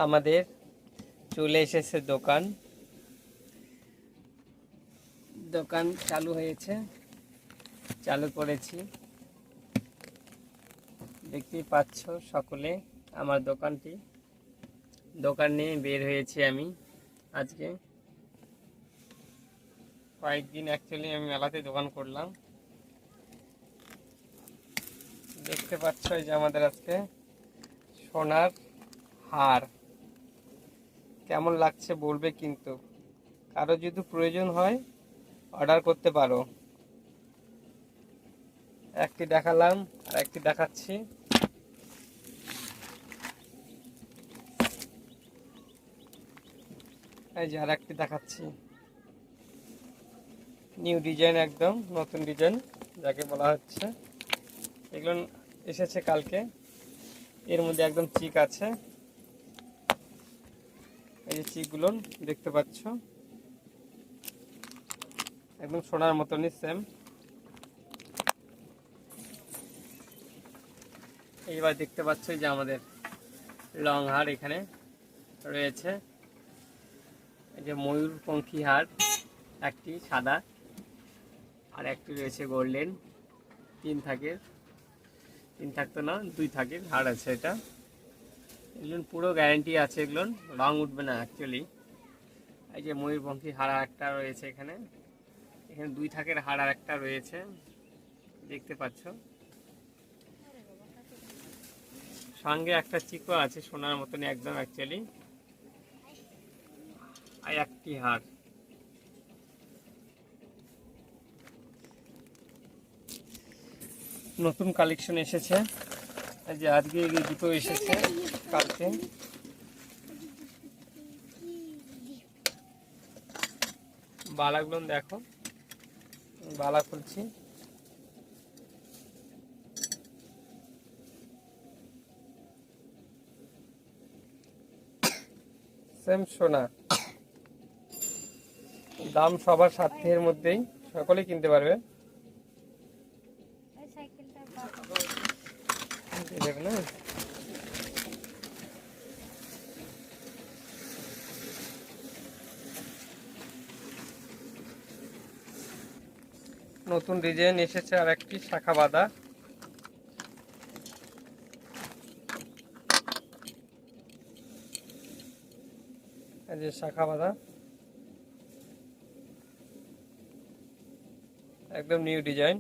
আমাদের চলে এসেছে দোকান চালু হয়েছে, চালু করেছি। দেখতেই পাচ্ছ সকলে আমার দোকান নিয়ে বের হয়েছি আমি। আজকে কয়েকদিন অ্যাকচুয়ালি আমি মেলাতে দোকান করলাম। দেখতে পাচ্ছ এই যে আমাদের আজকে সোনার হার। কেমন লাগছে বলবে কিন্তু। কারো যদি প্রয়োজন হয় অর্ডার করতে পারো। একটি দেখালাম আর একটি দেখাচ্ছি। এই যে আর একটি দেখাচ্ছি, নিউ ডিজাইন, একদম নতুন ডিজাইন যাকে বলা হচ্ছে। এগুলো এসেছে কালকে। এর মধ্যে একদম চিক আছে, এই যে চিকগুলো দেখতে পাচ্ছ, একদম সোনার মতনই সেম। এইবার দেখতে পাচ্ছ যে আমাদের লং হার এখানে রয়েছে। এই যে ময়ূরপঙ্খী হার, একটি সাদা আর একটি রয়েছে গোল্ডেন। তিন থাকতো না, 2 থাকের হার আছে এটা। এগুলো পুরো গ্যারান্টি আছে, এগুলো রং উঠবে না অ্যাকচুয়ালি। এই যে ময়ূরপঙ্খী হার একটা রয়েছে এখানে, 2 থাকের হার আর একটা রয়েছে দেখতে পাচ্ছ। সঙ্গে একটা চিকো আছে সোনার মতন একদম অ্যাকচুয়ালি, আর একটি হার। নতুন কালেকশন এসেছে, এই যে আজকে এই দুটো এসেছে, কালকে। বালাগুলো দেখো, বালা খুলছি। সেম সোনা, দাম সবার সাধ্যের মধ্যেই, সকলেই কিনতে পারবে। দেখো না, নতুন ডিজাইন এসেছে আর একটি শাখা বাঁধা। এই যে শাখা বাঁধা, একদম নিউ ডিজাইন।